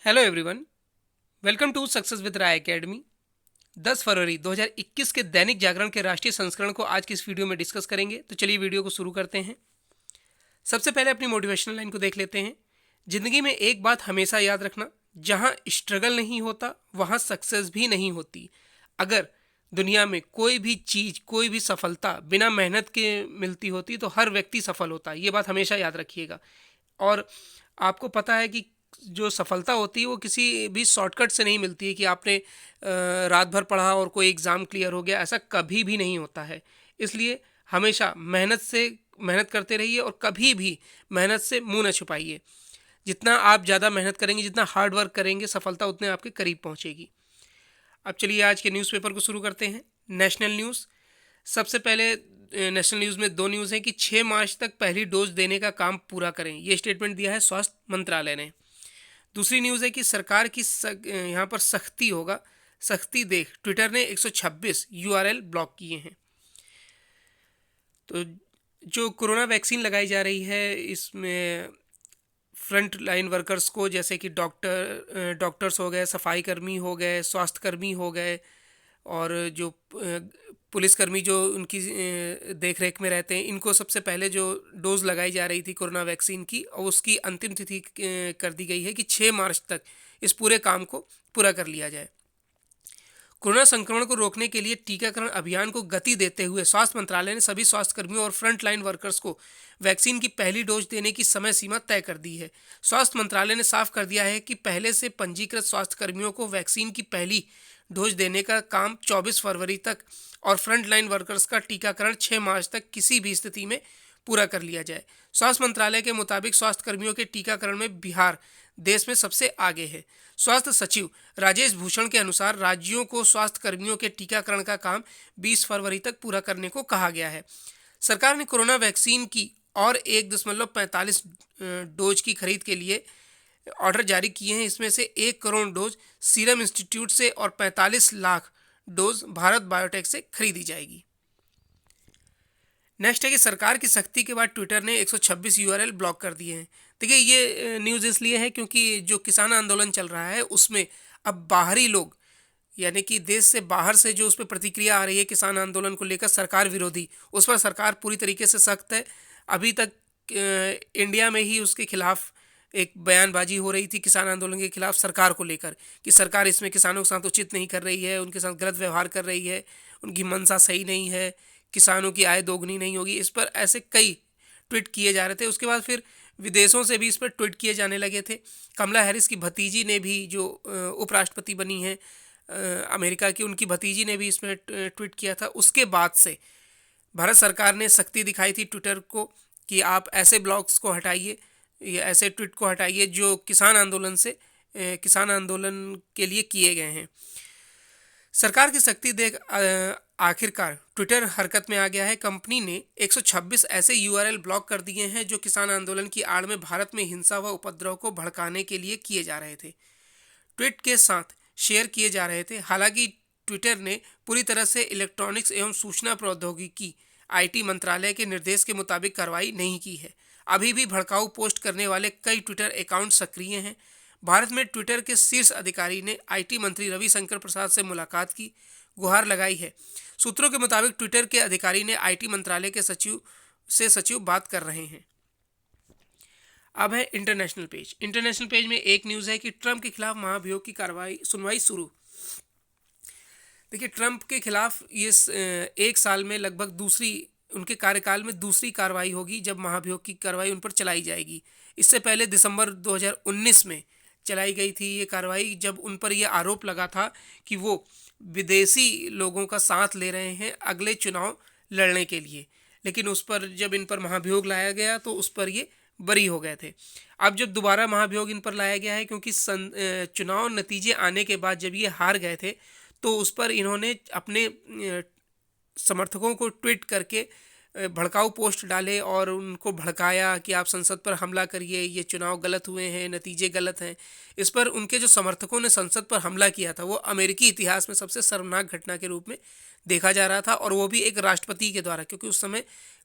Hello everyone. Welcome to Success with Rai Academy. 10 फरवरी 2021 के दैनिक जागरण के राष्ट्रीय संस्करण को आज की इस वीडियो में डिस्कस करेंगे। तो चलिए वीडियो को शुरू करते हैं। सबसे पहले अपनी मोटिवेशनल लाइन को देख लेते हैं। जिंदगी में एक बात हमेशा याद रखना, जहां स्ट्रगल नहीं होता वहां सक्सेस भी नहीं होती। अगर दुनिया में कोई भी चीज, कोई भी सफलता बिना मेहनत के मिलती होती तो हर व्यक्ति सफल होता। ये बात हमेशा याद रखिएगा। और आपको पता है कि जो सफलता होती है वो किसी भी शॉर्टकट से नहीं मिलती है कि आपने रात भर पढ़ा और कोई एग्ज़ाम क्लियर हो गया। ऐसा कभी भी नहीं होता है। इसलिए हमेशा मेहनत करते रहिए और कभी भी मेहनत से मुंह न छुपाइए। जितना आप ज़्यादा मेहनत करेंगे, जितना हार्ड वर्क करेंगे, सफलता उतने आपके करीब पहुंचेगी। अब चलिए आज के न्यूज़पेपर को शुरू करते हैं। National news. सबसे पहले नेशनल न्यूज़ में दो न्यूज़ हैं कि 6 मार्च तक पहली डोज देने का काम पूरा करें। ये स्टेटमेंट दिया है स्वास्थ्य मंत्रालय ने। दूसरी न्यूज़ है कि सरकार की यहाँ पर सख्ती होगा। सख्ती देख ट्विटर ने 126 यूआरएल ब्लॉक किए हैं। तो जो कोरोना वैक्सीन लगाई जा रही है, इसमें फ्रंट लाइन वर्कर्स को, जैसे कि डॉक्टर्स हो गए, सफाई कर्मी हो गए, स्वास्थ्य कर्मी हो गए, और जो पुलिसकर्मी जो उनकी देख रेख में रहते हैं, इनको सबसे पहले जो डोज लगाई जा रही थी कोरोना वैक्सीन की, और उसकी अंतिम तिथि कर दी गई है कि 6 मार्च तक इस पूरे काम को पूरा कर लिया जाए। कोरोना संक्रमण को रोकने के लिए टीकाकरण अभियान को गति देते हुए स्वास्थ्य मंत्रालय ने सभी स्वास्थ्य कर्मियों और फ्रंट लाइन वर्कर्स को वैक्सीन की पहली डोज देने की समय सीमा तय कर दी है। स्वास्थ्य मंत्रालय ने साफ कर दिया है कि पहले से पंजीकृत स्वास्थ्य कर्मियों को वैक्सीन की पहली डोज देने का काम 24 फरवरी तक और फ्रंट लाइन वर्कर्स का टीकाकरण 6 मार्च तक किसी भी स्थिति में पूरा कर लिया जाए। स्वास्थ्य मंत्रालय के मुताबिक स्वास्थ्य कर्मियों के टीकाकरण में बिहार देश में सबसे आगे है। स्वास्थ्य सचिव राजेश भूषण के अनुसार राज्यों को स्वास्थ्य कर्मियों के टीकाकरण का काम 20 फरवरी तक पूरा करने को कहा गया है। सरकार ने कोरोना वैक्सीन की और 1.45 डोज की खरीद के लिए ऑर्डर जारी किए हैं। इसमें से 1 करोड़ डोज सीरम इंस्टीट्यूट से और 45 लाख डोज भारत बायोटेक से खरीदी जाएगी। नेक्स्ट है कि सरकार की सख्ती के बाद ट्विटर ने 126 यूआरएल ब्लॉक कर दिए हैं। देखिए, ये न्यूज़ इसलिए है क्योंकि जो किसान आंदोलन चल रहा है उसमें अब बाहरी लोग, यानी कि देश से बाहर से जो उस पर प्रतिक्रिया आ रही है किसान आंदोलन को लेकर, सरकार विरोधी, उस पर सरकार पूरी तरीके से सख्त है। अभी तक इंडिया में ही उसके खिलाफ एक बयानबाजी हो रही थी किसान आंदोलन के खिलाफ सरकार को लेकर, कि सरकार इसमें किसानों के साथ उचित नहीं कर रही है, उनके साथ गलत व्यवहार कर रही है, उनकी मंशा सही नहीं है, किसानों की आय दोगुनी नहीं होगी। इस पर ऐसे कई ट्वीट किए जा रहे थे। उसके बाद फिर विदेशों से भी इस पर ट्वीट किए जाने लगे थे। कमला हैरिस की भतीजी ने भी, जो उपराष्ट्रपति बनी है अमेरिका की, उनकी भतीजी ने भी इसमें ट्वीट किया था। उसके बाद से भारत सरकार ने सख्ती दिखाई थी ट्विटर को कि आप ऐसे ब्लॉग्स को हटाइए या ऐसे ट्वीट को हटाइए जो किसान आंदोलन के लिए किए गए हैं। सरकार की सख्ती देख आखिरकार ट्विटर हरकत में आ गया है। कंपनी ने 126 ऐसे यूआरएल ब्लॉक कर दिए हैं जो किसान आंदोलन की आड़ में भारत में हिंसा व उपद्रव को भड़काने के लिए किए जा रहे थे, ट्वीट के साथ शेयर किए जा रहे थे। हालांकि ट्विटर ने पूरी तरह से इलेक्ट्रॉनिक्स एवं सूचना प्रौद्योगिकी आईटी मंत्रालय के निर्देश के मुताबिक कार्रवाई नहीं की है। अभी भी भड़काऊ पोस्ट करने वाले कई ट्विटर अकाउंट सक्रिय हैं। भारत में ट्विटर के शीर्ष अधिकारी ने आईटी मंत्री रविशंकर प्रसाद से मुलाकात की, गुहार लगाई है। सूत्रों के मुताबिक ट्विटर के अधिकारी ने आईटी मंत्रालय के सचिव बात कर रहे हैं। अब है इंटरनेशनल पेज। इंटरनेशनल पेज में एक न्यूज़ है कि ट्रंप के खिलाफ महाभियोग की सुनवाई शुरू। देखिए, ट्रंप के खिलाफ ये एक साल में लगभग उनके कार्यकाल में दूसरी कार्रवाई होगी जब महाभियोग की कार्रवाई उन पर चलाई जाएगी। इससे पहले दिसंबर 2019 में चलाई गई थी ये कार्रवाई, जब उन पर यह आरोप लगा था कि वो विदेशी लोगों का साथ ले रहे हैं अगले चुनाव लड़ने के लिए। लेकिन उस पर जब इन पर महाभियोग लाया गया तो उस पर ये बरी हो गए थे। अब जब दोबारा महाभियोग इन पर लाया गया है, क्योंकि चुनाव नतीजे आने के बाद जब ये हार गए थे तो उस पर इन्होंने अपने समर्थकों को ट्वीट करके भड़काऊ पोस्ट डाले और उनको भड़काया कि आप संसद पर हमला करिए, ये चुनाव गलत हुए हैं, नतीजे गलत हैं। इस पर उनके जो समर्थकों ने संसद पर हमला किया था वो अमेरिकी इतिहास में सबसे शर्मनाक घटना के रूप में देखा जा रहा था, और वो भी एक राष्ट्रपति के द्वारा, क्योंकि उस समय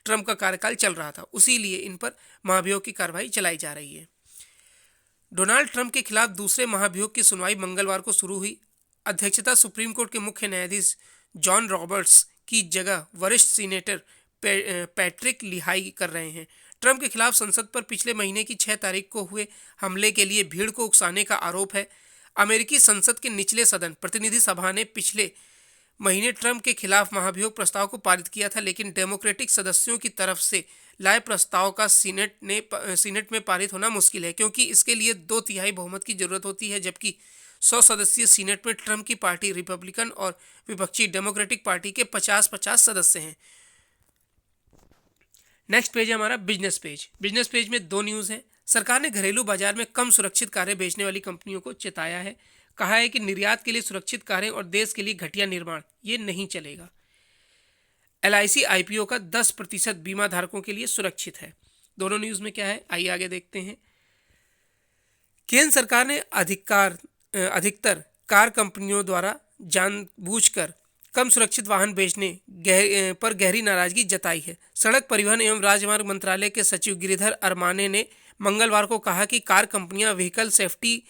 ट्रंप का कार्यकाल चल रहा था। उसी लिए इन पर महाभियोग की कार्रवाई चलाई जा रही है। डोनाल्ड ट्रंप के खिलाफ दूसरे महाभियोग की सुनवाई मंगलवार को शुरू हुई। अध्यक्षता सुप्रीम कोर्ट के मुख्य न्यायाधीश जॉन रॉबर्ट्स की जगह वरिष्ठ सीनेटर पैट्रिक लिहाई कर रहे हैं। ट्रंप के खिलाफ संसद पर पिछले महीने की 6 तारीख को हुए हमले के लिए भीड़ को उकसाने का आरोप है। अमेरिकी संसद के निचले सदन प्रतिनिधि सभा ने पिछले महीने ट्रंप के खिलाफ महाभियोग प्रस्ताव को पारित किया था, लेकिन डेमोक्रेटिक सदस्यों की तरफ से लाए प्रस्ताव का सीनेट में पारित होना मुश्किल है, क्योंकि इसके लिए 2/3 बहुमत की जरूरत होती है, जबकि 100 सदस्यीय सीनेट में ट्रंप की पार्टी रिपब्लिकन और विपक्षी डेमोक्रेटिक पार्टी के 50-50 सदस्य हैं। नेक्स्ट पेज है हमारा बिजनेस पेज। बिजनेस पेज में 2 न्यूज़ हैं। सरकार ने घरेलू बाजार में कम सुरक्षित कारें बेचने वाली कंपनियों को चेताया है। कहा है कि निर्यात के लिए सुरक्षित कारें और देश के लिए घटिया निर्माण ये नहीं चलेगा। LIC IPO का 10% बीमा धारकों के लिए सुरक्षित है। दोनों न्यूज़ में क्या है, आइए आगे देखते हैं। केंद्र सरकार ने अधिकतर कार कंपनियों द्वारा जानबूझकर कम सुरक्षित वाहन बेचने पर गहरी नाराजगी जताई है। सड़क परिवहन एवं राजमार्ग मंत्रालय के सचिव गिरिधर अरमाने ने मंगलवार को कहा कि कार कंपनियां व्हीकल सेफ्टी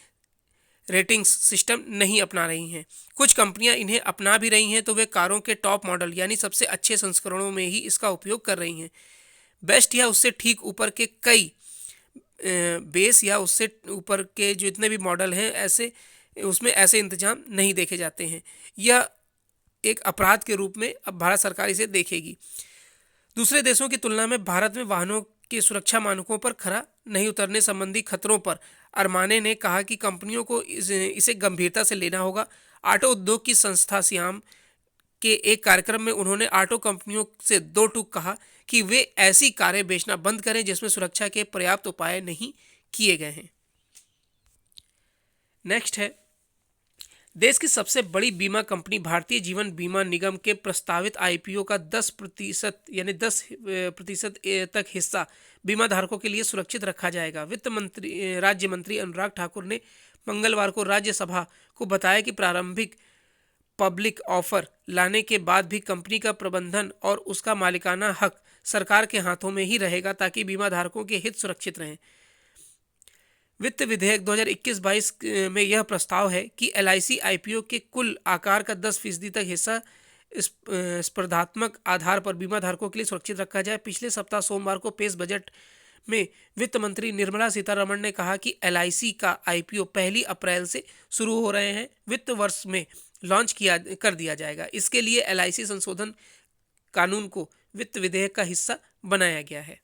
रेटिंग्स सिस्टम नहीं अपना रही हैं। कुछ कंपनियां इन्हें अपना भी रही हैं तो वे कारों के टॉप मॉडल यानी सबसे अच्छे संस्करणों में ही इसका उपयोग कर रही हैं। बेस्ट या उससे ठीक ऊपर के कई बेस या उससे ऊपर के जो इतने भी मॉडल हैं ऐसे उसमें ऐसे इंतजाम नहीं देखे जाते हैं। यह एक अपराध के रूप में अब भारत सरकार इसे देखेगी। दूसरे देशों की तुलना में भारत में वाहनों के सुरक्षा मानकों पर खरा नहीं उतरने संबंधी खतरों पर अरमाने ने कहा कि कंपनियों को इसे गंभीरता से लेना होगा। ऑटो उद्योग की संस्था सियाम के एक कार्यक्रम में उन्होंने ऑटो कंपनियों से 2 टूक कहा कि वे ऐसी कारें बेचना बंद करें जिसमें सुरक्षा के पर्याप्त उपाय नहीं किए गए हैं। नेक्स्ट है, देश की सबसे बड़ी बीमा कंपनी भारतीय जीवन बीमा निगम के प्रस्तावित IPO का 10% यानी 10% तक हिस्सा बीमा धारकों के लिए सुरक्षित रखा जाएगा। वित्त मंत्री राज्य मंत्री अनुराग ठाकुर ने मंगलवार को राज्यसभा को बताया कि प्रारंभिक पब्लिक ऑफर लाने के बाद भी कंपनी का प्रबंधन और उसका मालिकाना हक सरकार के हाथों में ही रहेगा ताकि बीमा धारकों के हित सुरक्षित रहें। वित्त विधेयक 2021-22 में यह प्रस्ताव है कि LIC IPO के कुल आकार का 10% तक हिस्सा स्पर्धात्मक आधार पर बीमा धारकों के लिए सुरक्षित रखा जाए। पिछले सप्ताह सोमवार को पेश बजट में वित्त मंत्री निर्मला सीतारमण ने कहा कि LIC का IPO 1 अप्रैल से शुरू हो रहे हैं वित्त वर्ष में लॉन्च कर दिया जाएगा। इसके लिए LIC संशोधन कानून को वित्त विधेयक का हिस्सा बनाया गया है।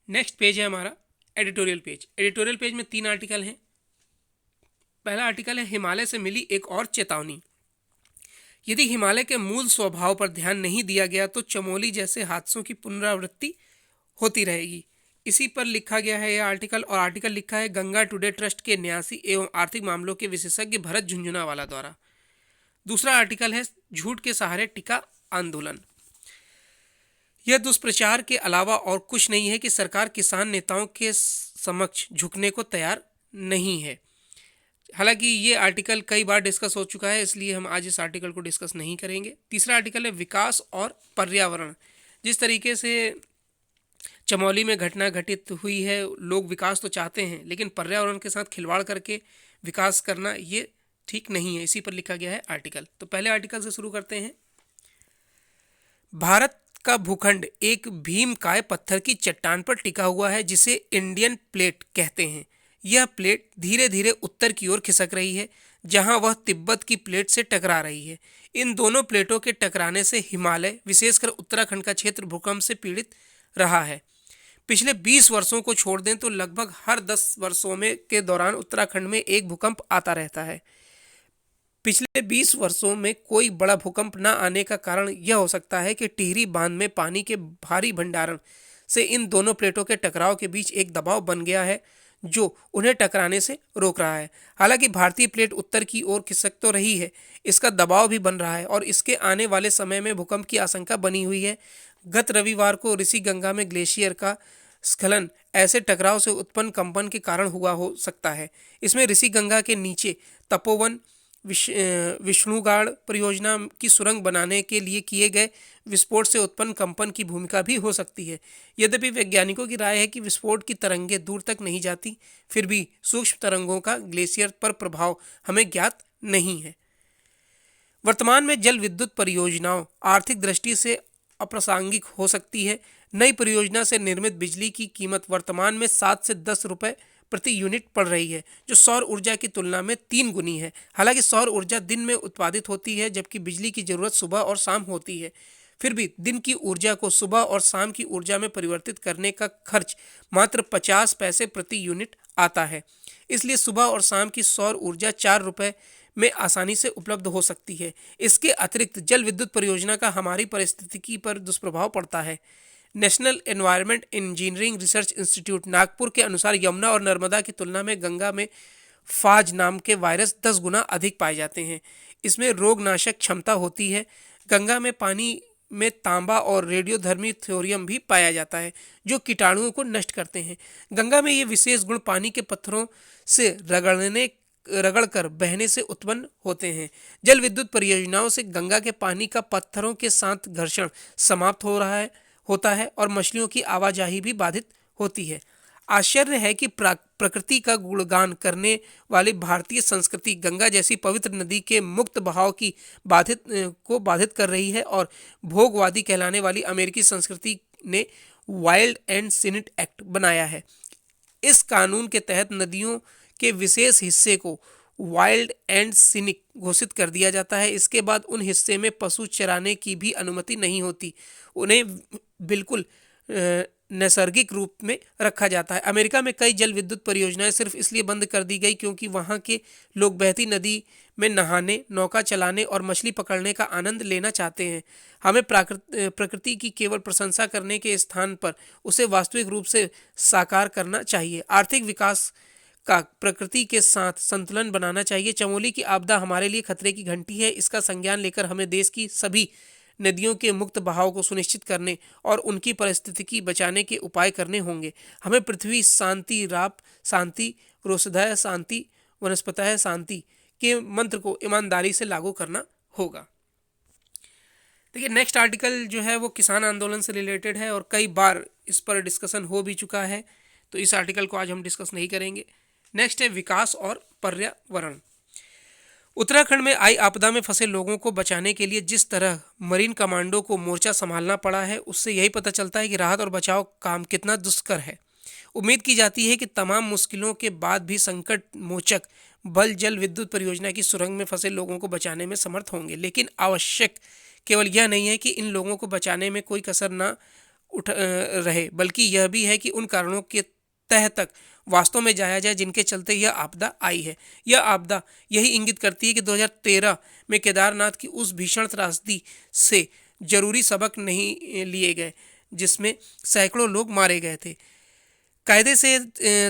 नेक्स्ट पेज है हमारा एडिटोरियल पेज। एडिटोरियल पेज में 3 आर्टिकल हैं। पहला आर्टिकल है, हिमालय से मिली एक और चेतावनी। यदि हिमालय के मूल स्वभाव पर ध्यान नहीं दिया गया तो चमोली जैसे हादसों की पुनरावृत्ति होती रहेगी। इसी पर लिखा गया है यह आर्टिकल, और आर्टिकल लिखा है गंगा टुडे ट्रस्ट के न्यासी एवं आर्थिक मामलों के विशेषज्ञ भरत झुंझुनवाला द्वारा। दूसरा आर्टिकल है, झूठ के सहारे टिका आंदोलन। यह दुष्प्रचार के अलावा और कुछ नहीं है कि सरकार किसान नेताओं के समक्ष झुकने को तैयार नहीं है। हालांकि ये आर्टिकल कई बार डिस्कस हो चुका है, इसलिए हम आज इस आर्टिकल को डिस्कस नहीं करेंगे। तीसरा आर्टिकल है, विकास और पर्यावरण। जिस तरीके से चमोली में घटना घटित हुई है, लोग विकास तो चाहते हैं लेकिन पर्यावरण के साथ खिलवाड़ करके विकास करना ये ठीक नहीं है। इसी पर लिखा गया है आर्टिकल। तो पहले आर्टिकल से शुरू करते हैं। भारत का भूखंड एक भीमकाय पत्थर की चट्टान पर टिका हुआ है जिसे इंडियन प्लेट कहते हैं। यह प्लेट धीरे धीरे उत्तर की ओर खिसक रही है जहां वह तिब्बत की प्लेट से टकरा रही है। इन दोनों प्लेटों के टकराने से हिमालय, विशेषकर उत्तराखंड का क्षेत्र भूकंप से पीड़ित रहा है। पिछले 20 वर्षों को छोड़ दें तो लगभग हर 10 वर्षों में के दौरान उत्तराखंड में एक भूकंप आता रहता है। पिछले 20 वर्षों में कोई बड़ा भूकंप न आने का कारण यह हो सकता है कि टिहरी बांध में पानी के भारी भंडारण से इन दोनों प्लेटों के टकराव के बीच एक दबाव बन गया है जो उन्हें टकराने से रोक रहा है। हालांकि भारतीय प्लेट उत्तर की ओर खिसक तो रही है, इसका दबाव भी बन रहा है और इसके आने वाले समय में भूकंप की आशंका बनी हुई है। गत रविवार को ऋषिगंगा में ग्लेशियर का स्खलन ऐसे टकराव से उत्पन्न कंपन के कारण हुआ हो सकता है। इसमें ऋषिगंगा के नीचे तपोवन, विष्णुगाड़ परियोजना की सुरंग बनाने के लिए किए गए विस्फोट से उत्पन्न कंपन की भूमिका भी हो सकती है। यद्यपि वैज्ञानिकों की राय है कि विस्फोट की तरंगें दूर तक नहीं जाती, फिर भी सूक्ष्म तरंगों का ग्लेशियर पर प्रभाव हमें ज्ञात नहीं है। वर्तमान में जल विद्युत परियोजनाओं आर्थिक दृष्टि से अप्रासंगिक हो सकती है। नई परियोजना से निर्मित बिजली की कीमत वर्तमान में 7 से 10 रुपए प्रति यूनिट पड़ रही है, जो सौर ऊर्जा की तुलना में 3 गुनी है। हालांकि सौर ऊर्जा दिन में उत्पादित होती है, जबकि बिजली की जरूरत सुबह और शाम होती है। फिर भी दिन की ऊर्जा को सुबह और शाम की ऊर्जा में परिवर्तित करने का खर्च मात्र 50 पैसे प्रति यूनिट आता है। इसलिए सुबह और शाम की सौर ऊर्जा 4 रुपए में आसानी से उपलब्ध हो सकती है। इसके अतिरिक्त जल विद्युत परियोजना का हमारी पारिस्थितिकी पर दुष्प्रभाव पड़ता है। National environment engineering research institute Nagpur के अनुसार यमुना और नर्मदा की तुलना में गंगा में फाज नाम के वायरस 10 गुना अधिक पाए जाते हैं। इसमें रोगनाशक क्षमता होती है। गंगा में पानी में तांबा और रेडियोधर्मी थोरियम भी पाया जाता है, जो कीटाणुओं को नष्ट करते हैं। गंगा में ये विशेष गुण पानी के पत्थरों से रगड़कर बहने से उत्पन्न होते हैं। जल विद्युत परियोजनाओं से गंगा के पानी का पत्थरों के साथ घर्षण समाप्त होता है और मछलियों की आवाजाही भी बाधित होती है। आश्चर्य है कि प्रकृति का गुणगान करने वाली भारतीय संस्कृति गंगा जैसी पवित्र नदी के मुक्त बहाव की बाधित कर रही है, और भोगवादी कहलाने वाली अमेरिकी संस्कृति ने वाइल्ड एंड सीनिक एक्ट बनाया है। इस कानून के तहत नदियों के विशेष हिस्से को वाइल्ड एंड सीनिक घोषित कर दिया जाता है। इसके बाद उन हिस्से में पशु चराने की भी अनुमति नहीं होती, उन्हें बिल्कुल नैसर्गिक रूप में रखा जाता है। अमेरिका में कई जल विद्युत परियोजनाएं सिर्फ इसलिए बंद कर दी गई क्योंकि वहां के लोग बहती नदी में नहाने, नौका चलाने और मछली पकड़ने का आनंद लेना चाहते हैं। हमें प्रकृति की केवल प्रशंसा करने के स्थान पर उसे वास्तविक रूप से साकार करना चाहिए। आर्थिक विकास का प्रकृति के साथ संतुलन बनाना चाहिए। चमोली की आपदा हमारे लिए खतरे की घंटी है। इसका संज्ञान लेकर हमें देश की सभी नदियों के मुक्त बहाव को सुनिश्चित करने और उनकी पारिस्थितिकी बचाने के उपाय करने होंगे। हमें पृथ्वी शांति, राप शांति, रोषधय शांति, वनस्पतय शांति के मंत्र को ईमानदारी से लागू करना होगा। देखिए, नेक्स्ट आर्टिकल जो है वो किसान आंदोलन से रिलेटेड है और कई बार इस पर डिस्कशन हो भी चुका है, तो इस आर्टिकल को आज हम डिस्कस नहीं करेंगे। नेक्स्ट है विकास और पर्यावरण। उत्तराखंड में आई आपदा में फंसे लोगों को बचाने के लिए जिस तरह मरीन कमांडो को मोर्चा संभालना पड़ा है, उससे यही पता चलता है कि राहत और बचाव काम कितना दुष्कर है। उम्मीद की जाती है कि तमाम मुश्किलों के बाद भी संकट मोचक बल जल विद्युत परियोजना की सुरंग में फंसे लोगों को बचाने में समर्थ होंगे। लेकिन आवश्यक केवल यह नहीं है कि इन लोगों को बचाने में कोई कसर न रहे, बल्कि यह भी है कि उन कारणों के तह तक वास्तव में जाया जाए जिनके चलते यह आपदा आई है। यह आपदा यही इंगित करती है कि 2013 में केदारनाथ की उस भीषण त्रासदी से जरूरी सबक नहीं लिए गए, जिसमें सैकड़ों लोग मारे गए थे। कायदे से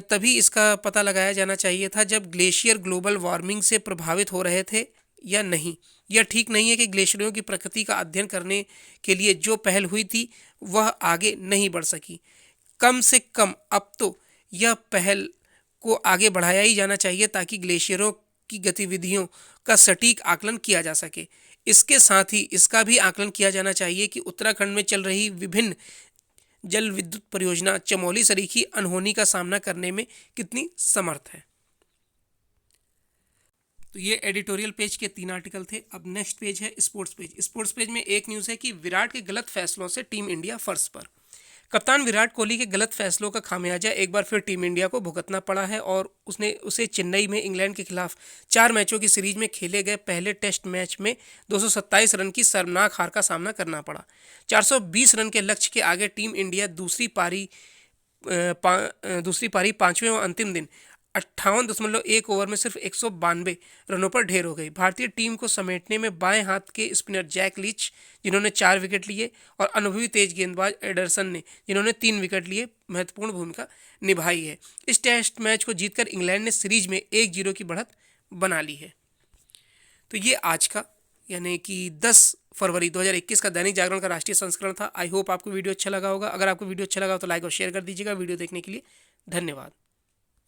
तभी इसका पता लगाया जाना चाहिए था जब ग्लेशियर ग्लोबल वार्मिंग से प्रभावित हो रहे थे या नहीं। यह ठीक नहीं है कि ग्लेशियरों की प्रकृति का अध्ययन करने के लिए जो पहल हुई थी वह आगे नहीं बढ़ सकी। कम से कम अब तो यह पहल को आगे बढ़ाया ही जाना चाहिए ताकि ग्लेशियरों की गतिविधियों का सटीक आकलन किया जा सके। इसके साथ ही इसका भी आकलन किया जाना चाहिए कि उत्तराखंड में चल रही विभिन्न जल विद्युत परियोजना चमोली सरीखी अनहोनी का सामना करने में कितनी समर्थ है। तो ये एडिटोरियल पेज के 3 आर्टिकल थे। अब नेक्स्ट पेज है स्पोर्ट्स पेज। स्पोर्ट्स पेज में एक न्यूज़ है कि विराट के गलत फैसलों से टीम इंडिया फर्श पर। कप्तान विराट कोहली के गलत फैसलों का खामियाजा एक बार फिर टीम इंडिया को भुगतना पड़ा है और उसे चेन्नई में इंग्लैंड के खिलाफ 4 मैचों की सीरीज में खेले गए पहले टेस्ट मैच में 227 रन की शर्मनाक हार का सामना करना पड़ा। 420 रन के लक्ष्य के आगे टीम इंडिया दूसरी पारी 5वें व अंतिम दिन 58.1 ओवर में सिर्फ 192 रनों पर ढेर हो गई। भारतीय टीम को समेटने में बाएं हाथ के स्पिनर जैक लीच, जिन्होंने 4 विकेट लिए, और अनुभवी तेज गेंदबाज एडरसन ने, जिन्होंने 3 विकेट लिए, महत्वपूर्ण भूमिका निभाई है। इस टेस्ट मैच को जीतकर इंग्लैंड ने सीरीज में 1-0 की बढ़त बना ली है। तो ये आज का यानी कि 10 फरवरी 2021 का दैनिक जागरण का राष्ट्रीय संस्करण था। आई होप आपको वीडियो अच्छा लगा होगा। अगर आपको वीडियो अच्छा लगा तो लाइक और शेयर कर दीजिएगा। वीडियो देखने के लिए धन्यवाद।